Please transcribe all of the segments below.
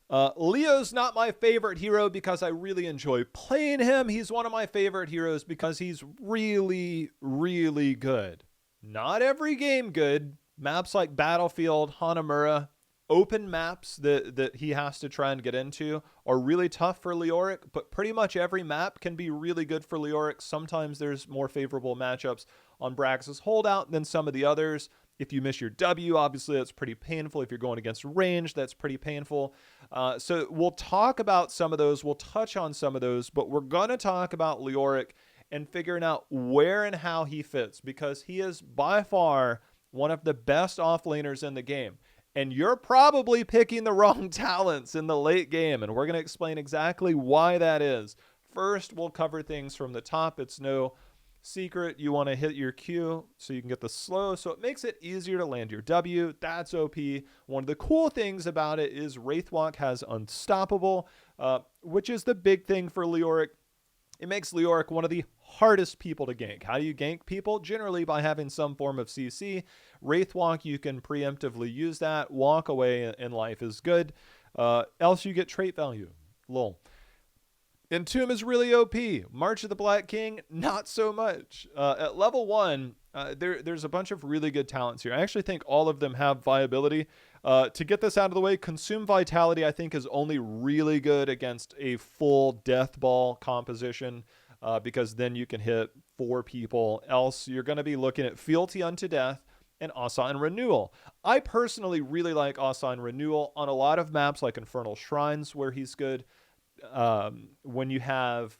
Leo's not my favorite hero because I really enjoy playing him. He's one of my favorite heroes because he's really, really good. Not every game good. Maps like Battlefield, Hanamura, open maps that he has to try and get into are really tough for Leoric, but pretty much every map can be really good for Leoric. Sometimes there's more favorable matchups on Brax's holdout than some of the others. If you miss your W, obviously that's pretty painful. If you're going against range, that's pretty painful. So we'll talk about some of those. We'll touch on some of those, but we're going to talk about Leoric and figuring out where and how he fits, because he is by far one of the best offlaners in the game. And you're probably picking the wrong talents in the late game, and we're going to explain exactly why that is. First, we'll cover things from the top. It's no secret you want to hit your Q so you can get the slow, so it makes it easier to land your W. That's OP. One of the cool things about it is Wraith Walk has Unstoppable, which is the big thing for Leoric. It makes Leoric one of the hardest people to gank. How do you gank people? Generally by having some form of CC. Wraith Walk, you can preemptively use that. Walk away in life is good. Else you get trait value. Lol. Entomb is really OP. March of the Black King, not so much. At level 1, there's a bunch of really good talents here. I actually think all of them have viability. To get this out of the way, Consume Vitality I think is only really good against a full Death Ball composition, because then you can hit 4 people. Else you're going to be looking at Fealty Unto Death and Assign Renewal. I personally really like Assign Renewal on a lot of maps like Infernal Shrines where he's good. When you have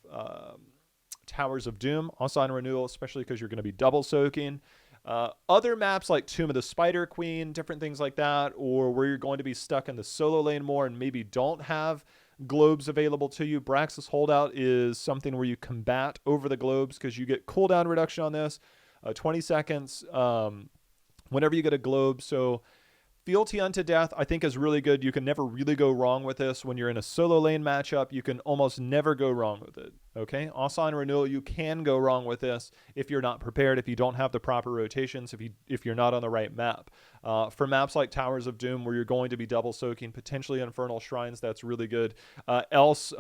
Towers of Doom, Assign Renewal, especially because you're going to be double soaking. Other maps like Tomb of the Spider Queen, different things like that, or where you're going to be stuck in the solo lane more and maybe don't have globes available to you. Brax's Holdout is something where you combat over the globes because you get cooldown reduction on this, 20 seconds whenever you get a globe. So Fealty Unto Death, I think, is really good. You can never really go wrong with this. When you're in a solo lane matchup, you can almost never go wrong with it. Okay? Assign Renewal, you can go wrong with this if you're not prepared, if you don't have the proper rotations, if you're not on the right map. For maps like Towers of Doom, where you're going to be double soaking, potentially Infernal Shrines, that's really good. Else,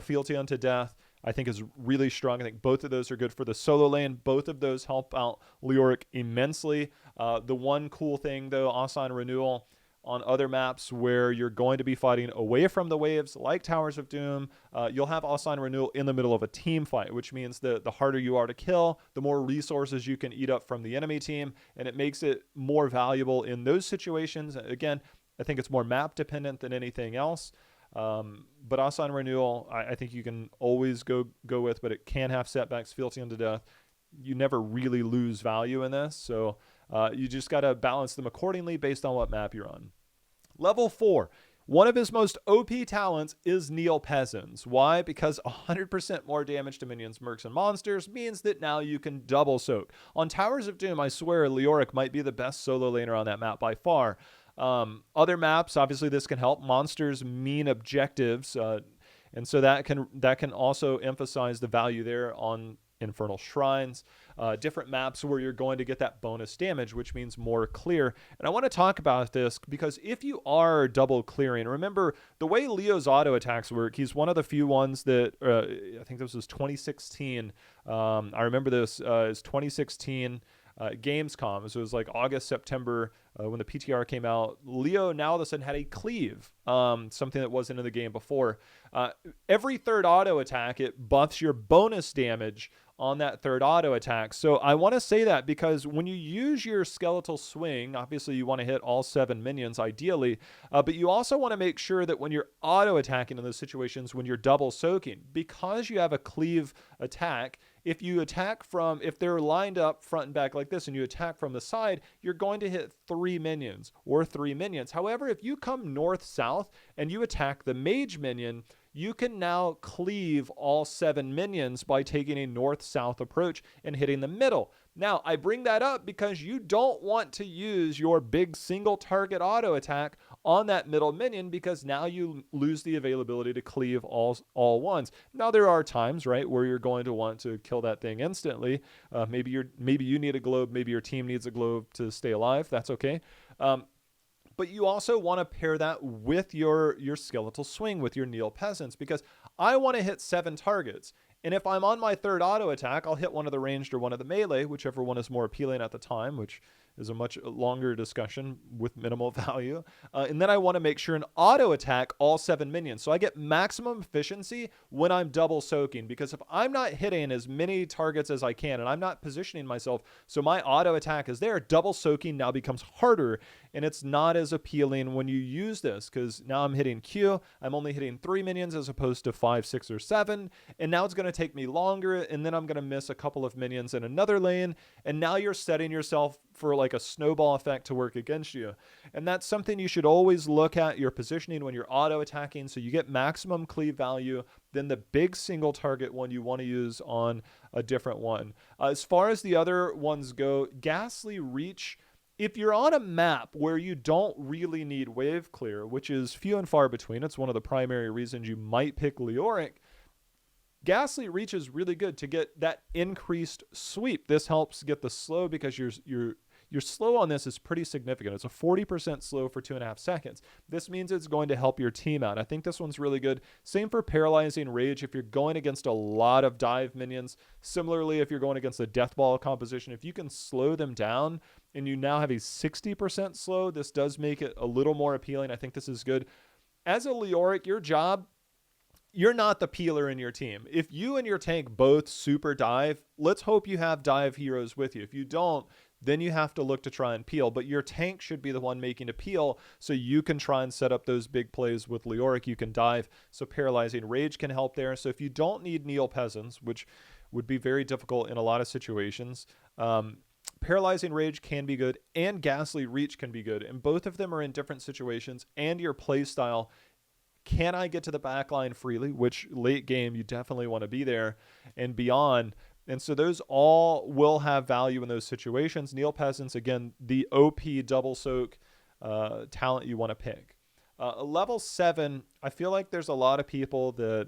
Fealty Unto Death, I think is really strong. I think both of those are good for the solo lane. Both of those help out Leoric immensely. The one cool thing, though, Assign Renewal on other maps where you're going to be fighting away from the waves, like Towers of Doom, you'll have Assign Renewal in the middle of a team fight, which means that the harder you are to kill, the more resources you can eat up from the enemy team, and it makes it more valuable in those situations. Again, I think it's more map dependent than anything else. But Assign Renewal, I think you can always go with, but it can have setbacks. Fealty Unto Death, you never really lose value in this, so you just got to balance them accordingly based on what map you're on. Level 4, one of his most OP talents is Neo Peasants. Why? Because 100% more damage to minions, mercs, and monsters means that now you can double soak. On Towers of Doom, I swear Leoric might be the best solo laner on that map by far. Other maps, obviously this can help. Monsters mean objectives, and so that can also emphasize the value there on Infernal Shrines. Different maps where you're going to get that bonus damage, which means more clear. And I want to talk about this because if you are double clearing, remember the way Leo's auto attacks work, he's one of the few ones that, I think this was 2016. I remember this is 2016 Gamescom. So it was like August, September when the PTR came out. Leo now all of a sudden had a cleave, something that wasn't in the game before. Every third auto attack, it buffs your bonus damage on that third auto attack. So I want to say that because when you use your skeletal swing, obviously you want to hit all 7 minions ideally, but you also want to make sure that when you're auto attacking in those situations, when you're double soaking, because you have a cleave attack, if they're lined up front and back like this and you attack from the side, you're going to hit 3 minions or 3 minions. However, if you come north-south and you attack the mage minion, you can now cleave all 7 minions by taking a north-south approach and hitting the middle. Now, I bring that up because you don't want to use your big single target auto attack on that middle minion because now you lose the availability to cleave all ones. Now, there are times, right, where you're going to want to kill that thing instantly. Maybe you need a globe, maybe your team needs a globe to stay alive. That's okay. but you also want to pair that with your skeletal swing, with your Neil Peasants, because I want to hit 7 targets. And if I'm on my 3rd auto attack, I'll hit one of the ranged or one of the melee, whichever one is more appealing at the time, which is a much longer discussion with minimal value. And then I want to make sure an auto attack all 7 minions. So I get maximum efficiency when I'm double soaking, because if I'm not hitting as many targets as I can and I'm not positioning myself so my auto attack is there, double soaking now becomes harder, and it's not as appealing when you use this, because now I'm hitting Q. I'm only hitting 3 minions as opposed to 5, 6, or 7. And now it's going to take me longer, and then I'm going to miss a couple of minions in another lane. And now you're setting yourself for like a snowball effect to work against you. And that's something you should always look at your positioning when you're auto attacking, so you get maximum cleave value. Then the big single target one you want to use on a different one. As far as the other ones go, Ghastly Reach, if you're on a map where you don't really need wave clear, which is few and far between, it's one of the primary reasons you might pick Leoric, Ghastly Reach is really good to get that increased sweep. This helps get the slow, because your slow on this is pretty significant. It's a 40% slow for 2.5 seconds. This means it's going to help your team out. I think this one's really good. Same for Paralyzing Rage if you're going against a lot of dive minions. Similarly, if you're going against a Death Ball composition, if you can slow them down and you now have a 60% slow, this does make it a little more appealing. I think this is good. As a Leoric, your job, you're not the peeler in your team. If you and your tank both super dive, let's hope you have dive heroes with you. If you don't, then you have to look to try and peel. But your tank should be the one making a peel, so you can try and set up those big plays with Leoric. You can dive, so Paralyzing Rage can help there. So if you don't need Neil Peasants, which would be very difficult in a lot of situations, Paralyzing Rage can be good, and Ghastly Reach can be good. And both of them are in different situations, and your play style. Can I get to the backline freely, which late game you definitely want to be there, and beyond. And so those all will have value in those situations. Neil Peasants, again, the OP double soak talent you want to pick. Level 7, I feel like there's a lot of people that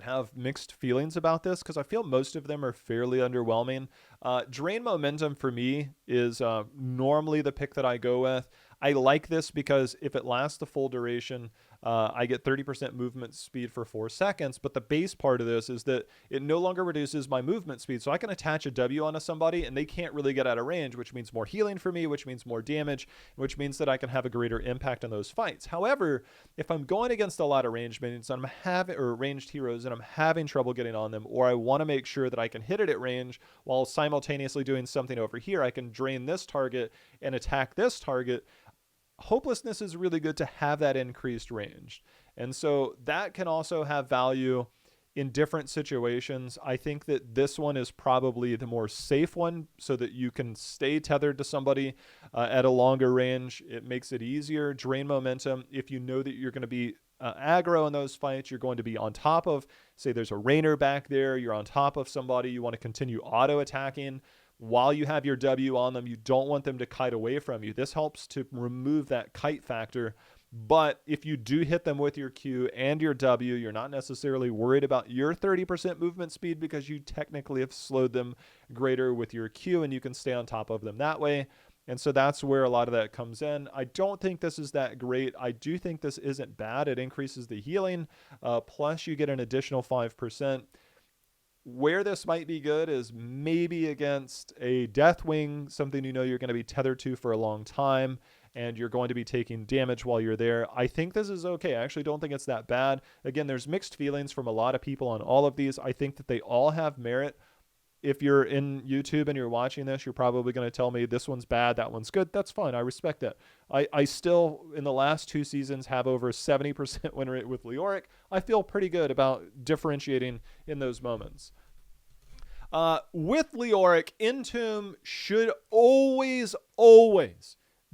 have mixed feelings about this, because I feel most of them are fairly underwhelming. Drain Momentum for me is normally the pick that I go with. I like this because if it lasts the full duration, I get 30% movement speed for 4 seconds. But the base part of this is that it no longer reduces my movement speed. So I can attach a W onto somebody and they can't really get out of range, which means more healing for me, which means more damage, which means that I can have a greater impact on those fights. However, if I'm going against a lot of ranged minions and or ranged heroes and I'm having trouble getting on them, or I want to make sure that I can hit it at range while simultaneously doing something over here, I can drain this target and attack this target. Hopelessness is really good to have that increased range. And so that can also have value in different situations. I think that this one is probably the more safe one, so that you can stay tethered to somebody at a longer range. It makes it easier. Drain Momentum, if you know that you're going to be aggro in those fights, you're going to be on top of, say there's a Rainer back there, you're on top of somebody, you want to continue auto attacking while you have your W on them. You don't want them to kite away from you. This helps to remove that kite factor. But if you do hit them with your Q and your W, you're not necessarily worried about your 30% movement speed, because you technically have slowed them greater with your Q and you can stay on top of them that way. And so that's where a lot of that comes in. I don't think this is that great. I do think this isn't bad. It increases the healing, plus you get an additional 5%. Where this might be good is maybe against a Deathwing, something you know you're going to be tethered to for a long time, and you're going to be taking damage while you're there. I think this is okay. I actually don't think it's that bad. Again, there's mixed feelings from a lot of people on all of these. I think that they all have merit. If you're in YouTube and you're watching this, you're probably going to tell me this one's bad, that one's good. That's fine. I respect that. I still, in the last 2 seasons, have over 70% win rate with Leoric. I feel pretty good about differentiating in those moments. With Leoric, Entomb should always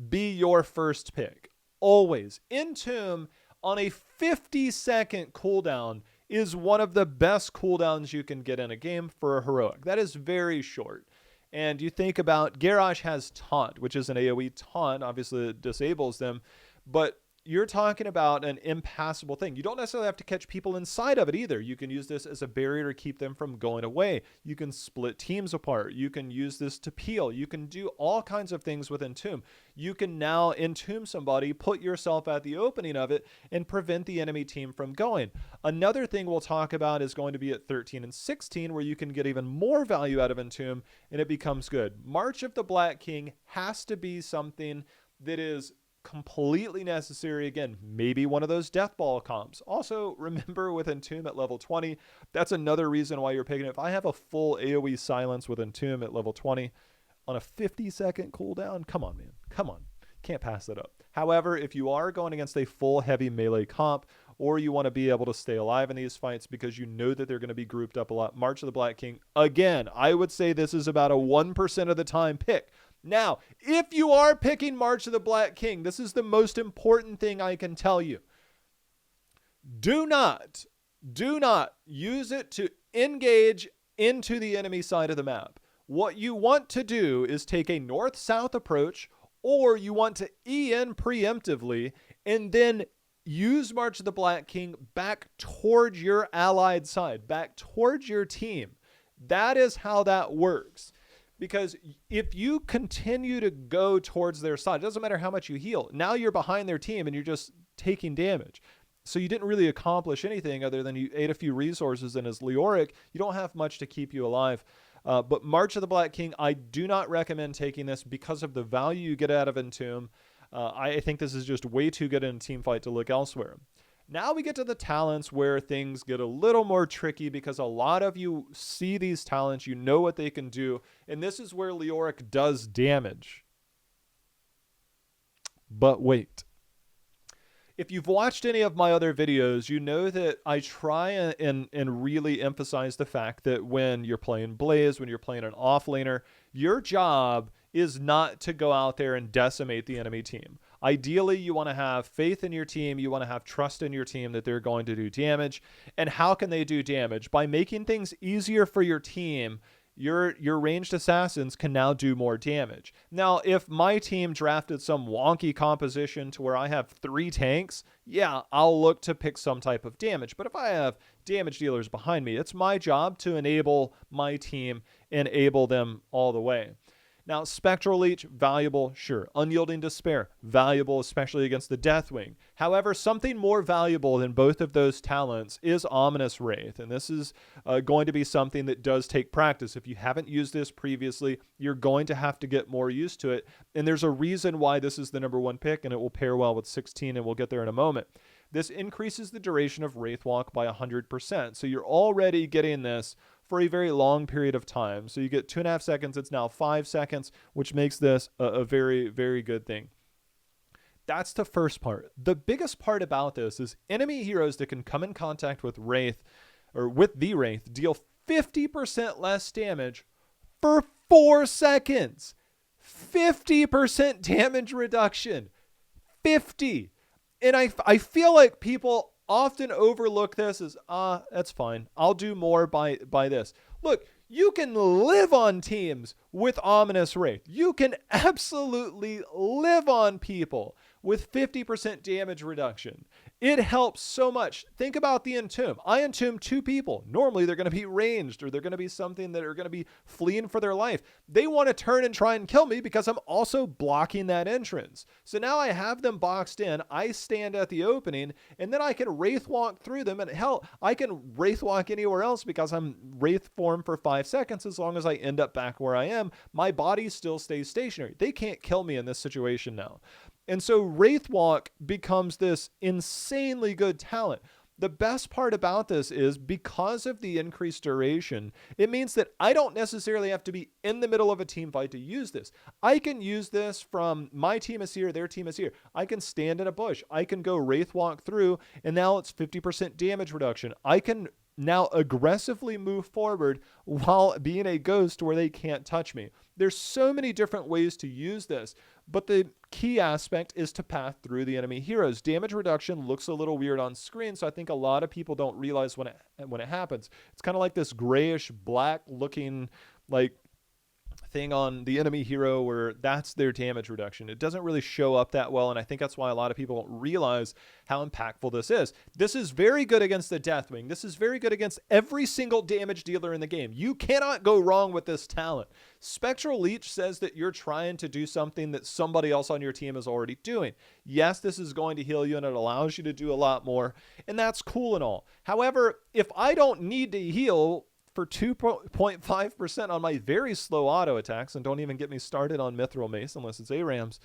be your first pick. Always. Entomb on a 50-second cooldown is one of the best cooldowns you can get in a game for a heroic. That is very short. And you think about Garrosh has Taunt, which is an AoE taunt. Obviously, it disables them. But you're talking about an impassable thing. You don't necessarily have to catch people inside of it either. You can use this as a barrier to keep them from going away. You can split teams apart. You can use this to peel. You can do all kinds of things with Entomb. You can now entomb somebody, put yourself at the opening of it, and prevent the enemy team from going. Another thing we'll talk about is going to be at 13 and 16, where you can get even more value out of Entomb, and it becomes good. March of the Black King has to be something that is completely necessary. Again, maybe one of those death ball comps. Also, remember with Entomb at level 20, that's another reason why you're picking it. If I have a full AoE silence with Entomb at level 20 on a 50-second cooldown, come on, man. Come on. Can't pass that up. However, if you are going against a full heavy melee comp, or you want to be able to stay alive in these fights because you know that they're going to be grouped up a lot, March of the Black King, again, I would say this is about a 1% of the time pick. Now, if you are picking March of the Black King, this is the most important thing I can tell you. Do not use it to engage into the enemy side of the map. What you want to do is take a north-south approach, or you want to in preemptively and then use March of the Black King back towards your allied side, back towards your team. That is how that works. Because if you continue to go towards their side, it doesn't matter how much you heal. Now you're behind their team and you're just taking damage. So you didn't really accomplish anything other than you ate a few resources, and as Leoric, you don't have much to keep you alive. But March of the Black King, I do not recommend taking this because of the value you get out of Entomb. I think this is just way too good in a team fight to look elsewhere. Now we get to the talents where things get a little more tricky, because a lot of you see these talents, you know what they can do, and this is where Leoric does damage. But wait. If you've watched any of my other videos, you know that I try and really emphasize the fact that when you're playing Blaze, when you're playing an offlaner, your job is not to go out there and decimate the enemy team. Ideally, you want to have faith in your team. You want to have trust in your team that they're going to do damage. And how can they do damage? By making things easier for your team. Your ranged assassins can now do more damage. Now, if my team drafted some wonky composition to where I have 3 tanks, yeah, I'll look to pick some type of damage. But if I have damage dealers behind me, it's my job to enable my team, enable them all the way. Now, Spectral Leech, valuable, sure. Unyielding Despair, valuable, especially against the Deathwing. However, something more valuable than both of those talents is Ominous Wraith, and this is going to be something that does take practice. If you haven't used this previously, you're going to have to get more used to it, and there's a reason why this is the #1 pick, and it will pair well with 16, and we'll get there in a moment. This increases the duration of Wraith Walk by 100%, so you're already getting this for a very long period of time. So you get 2.5 seconds. It's now 5 seconds, which makes this a very, very good thing. That's the first part. The biggest part about this is enemy heroes that can come in contact with Wraith, or with the Wraith, deal 50% less damage for 4 seconds. 50% damage reduction. 50. And I feel like people often overlook this as, that's fine. I'll do more by this. Look, you can live on teams with Ominous Wraith. You can absolutely live on people with 50% damage reduction. It helps so much. Think about the Entomb. I entomb 2 people. Normally they're going to be ranged, or they're going to be something that are going to be fleeing for their life. They want to turn and try and kill me because I'm also blocking that entrance. So now I have them boxed in. I stand at the opening, and then I can Wraith Walk through them. And hell, I can Wraith Walk anywhere else because I'm Wraith form for 5 seconds. As long as I end up back where I am, my body still stays stationary. They can't kill me in this situation now. And so Wraith Walk becomes this insanely good talent. The best part about this is because of the increased duration, it means that I don't necessarily have to be in the middle of a team fight to use this. I can use this from my team is here, their team is here. I can stand in a bush. I can go Wraith Walk through, and now it's 50% damage reduction. I can now aggressively move forward while being a ghost where they can't touch me. There's so many different ways to use this, but the key aspect is to path through the enemy heroes. Damage reduction looks a little weird on screen, so I think a lot of people don't realize when it happens. It's kind of like this grayish black looking, like, thing on the enemy hero where that's their damage reduction. It doesn't really show up that well, and I think that's why a lot of people don't realize how impactful this is. This is very good against the Deathwing. This is very good against every single damage dealer in the game. You cannot go wrong with this talent. Spectral Leech says that you're trying to do something that somebody else on your team is already doing. Yes, this is going to heal you, and it allows you to do a lot more, and that's cool and all. However, if I don't need to heal for 2.5% on my very slow auto attacks, and don't even get me started on Mithril Mace unless it's ARAMs,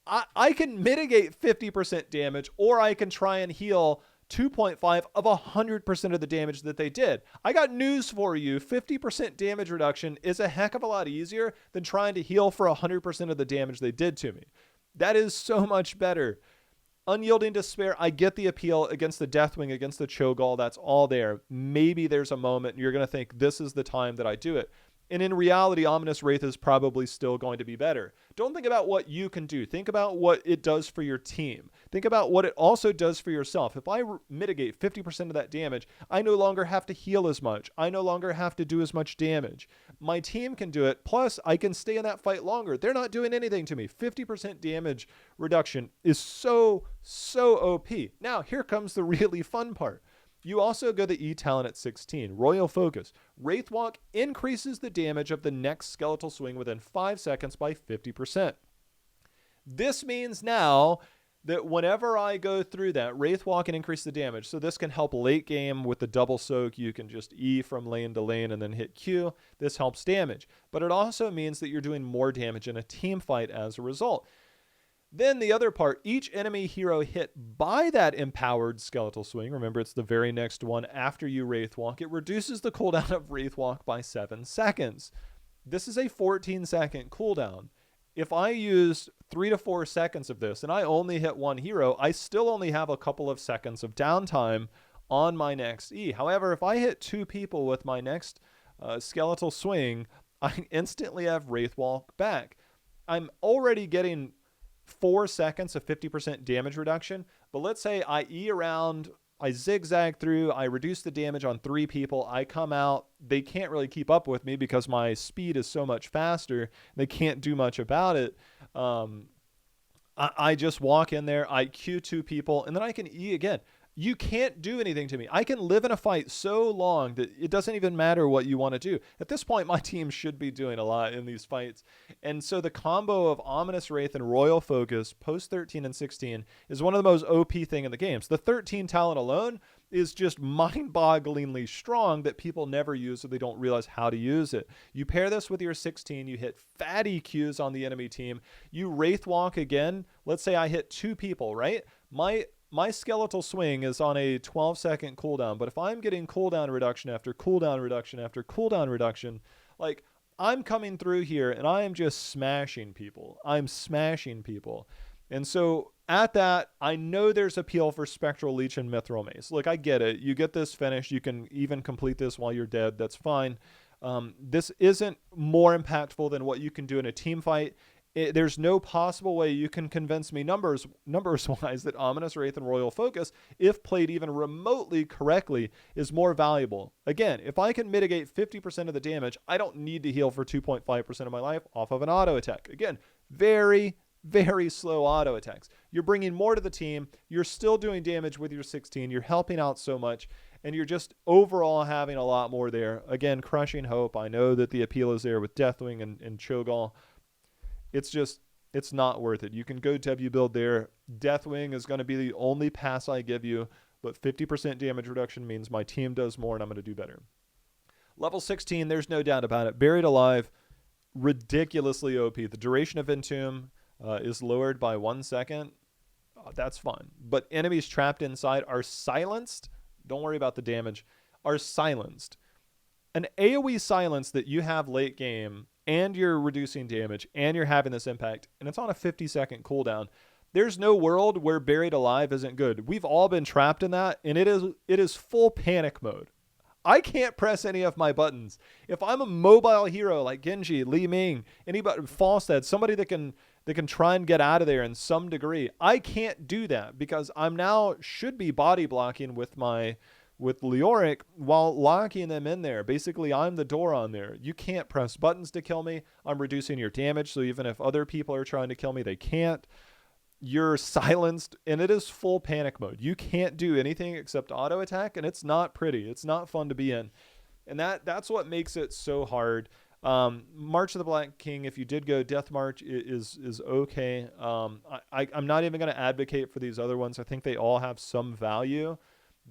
I can mitigate 50% damage, or I can try and heal 2.5 of 100% of the damage that they did. I got news for you. 50% damage reduction is a heck of a lot easier than trying to heal for 100% of the damage they did to me. That is so much better. Unyielding Despair, I get the appeal against the Deathwing, against the Cho'Gall. That's all there. Maybe there's a moment and you're going to think this is the time that I do it. And in reality, Ominous Wraith is probably still going to be better. Don't think about what you can do. Think about what it does for your team. Think about what it also does for yourself. If I mitigate 50% of that damage, I no longer have to heal as much. I no longer have to do as much damage. My team can do it. Plus, I can stay in that fight longer. They're not doing anything to me. 50% damage reduction is so OP. Now, here comes the really fun part. You also go the E talent at 16, Royal Focus. Wraith Walk increases the damage of the next skeletal swing within 5 seconds by 50%. This means now that whenever I go through that, Wraith Walk can increase the damage. So this can help late game with the double soak. You can just E from lane to lane and then hit Q. This helps damage. But it also means that you're doing more damage in a team fight as a result. Then the other part, each enemy hero hit by that empowered skeletal swing, remember it's the very next one after you Wraith Walk, it reduces the cooldown of Wraith Walk by 7 seconds. This is a 14-second cooldown. If I use 3 to 4 seconds of this and I only hit one hero, I still only have a couple of seconds of downtime on my next E. However, if I hit 2 people with my next skeletal swing, I instantly have Wraith Walk back. I'm already getting 4 seconds of 50% damage reduction, but let's say I E around, I zigzag through, I reduce the damage on 3 people, I come out, they can't really keep up with me because my speed is so much faster, they can't do much about it. I just walk in there, I Q 2 people, and then I can E again. You can't do anything to me. I can live in a fight so long that it doesn't even matter what you want to do. At this point, my team should be doing a lot in these fights. And so the combo of Ominous Wraith and Royal Focus post 13 and 16 is one of the most OP thing in the games. The 13 talent alone is just mind-bogglingly strong that people never use, so they don't realize how to use it. You pair this with your 16, you hit fatty Qs on the enemy team. You Wraith Walk again. Let's say I hit 2 people, right? My skeletal swing is on a 12-second cooldown, but if I'm getting cooldown reduction after cooldown reduction after cooldown reduction, like I'm coming through here and I am just smashing people. I'm smashing people. And so at that, I know there's appeal for Spectral Leech and Mithril Mace. Look, I get it. You get this finished. You can even complete this while you're dead. That's fine. This isn't more impactful than what you can do in a team fight. There's no possible way you can convince me numbers-wise that Ominous Wraith and Royal Focus, if played even remotely correctly, is more valuable. Again, if I can mitigate 50% of the damage, I don't need to heal for 2.5% of my life off of an auto attack. Again, very slow auto attacks. You're bringing more to the team. You're still doing damage with your 16. You're helping out so much, and you're just overall having a lot more there. Again, crushing hope. I know that the appeal is there with Deathwing and Cho'Gall. It's not worth it. You can go W build there. Deathwing is going to be the only pass I give you, but 50% damage reduction means my team does more and I'm going to do better. Level 16, there's no doubt about it. Buried Alive, ridiculously OP. The duration of Entomb is lowered by 1 second. That's fun. But enemies trapped inside are silenced. Don't worry about the damage. Are silenced. An AoE silence that you have late game and you're reducing damage, and you're having this impact, and it's on a 50-second cooldown. There's no world where Buried Alive isn't good. We've all been trapped in that, and it is full panic mode. I can't press any of my buttons. If I'm a mobile hero like Genji, Li Ming, anybody, Falstad, somebody that can try and get out of there in some degree, I can't do that because I'm now should be body blocking with my With Leoric, while locking them in there, basically I'm the door on there. You can't press buttons to kill me. I'm reducing your damage, so even if other people are trying to kill me, they can't. You're silenced, and it is full panic mode. You can't do anything except auto attack, and it's not pretty. It's not fun to be in. And that's what makes it so hard. March of the Black King, if you did go Death March, is okay. I'm not even going to advocate for these other ones. I think they all have some value.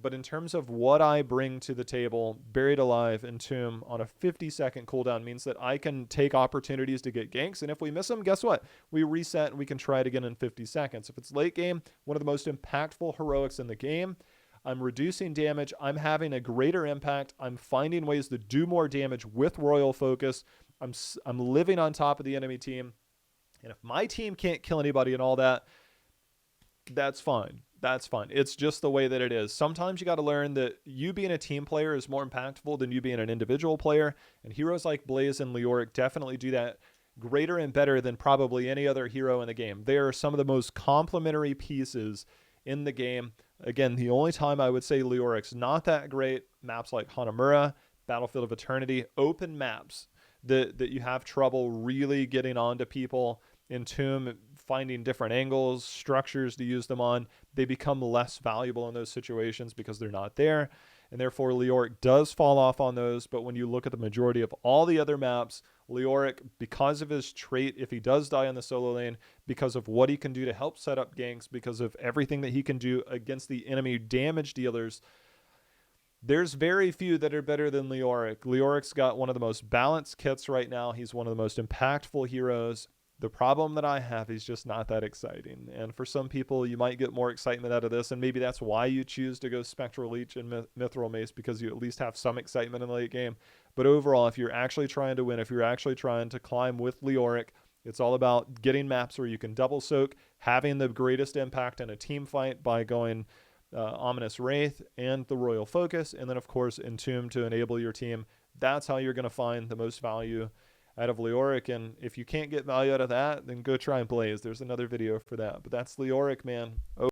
But in terms of what I bring to the table, Buried Alive, Entomb on a 50-second cooldown means that I can take opportunities to get ganks. And if we miss them, guess what? We reset and we can try it again in 50 seconds. If it's late game, one of the most impactful heroics in the game. I'm reducing damage. I'm having a greater impact. I'm finding ways to do more damage with Royal Focus. I'm living on top of the enemy team. And if my team can't kill anybody and all that, that's fine. That's fine. It's just the way that it is. Sometimes you got to learn that you being a team player is more impactful than you being an individual player. And heroes like Blaze and Leoric definitely do that greater and better than probably any other hero in the game. They are some of the most complementary pieces in the game. Again, the only time I would say Leoric's not that great, maps like Hanamura, Battlefield of Eternity, open maps that you have trouble really getting onto people. Entomb, finding different angles, structures to use them on, they become less valuable in those situations because they're not there. And therefore, Leoric does fall off on those. But when you look at the majority of all the other maps, Leoric, because of his trait, if he does die on the solo lane, because of what he can do to help set up ganks, because of everything that he can do against the enemy damage dealers, there's very few that are better than Leoric. Leoric's got one of the most balanced kits right now. He's one of the most impactful heroes. The problem that I have is just not that exciting. And for some people, you might get more excitement out of this. And maybe that's why you choose to go Spectral Leech and Mithril Mace, because you at least have some excitement in the late game. But overall, if you're actually trying to win, if you're actually trying to climb with Leoric, it's all about getting maps where you can double soak, having the greatest impact in a team fight by going Ominous Wraith and the Royal Focus. And then, of course, Entomb to enable your team. That's how you're going to find the most value out of Leoric. And if you can't get value out of that, then go try and Blaze. There's another video for that. But that's Leoric, man.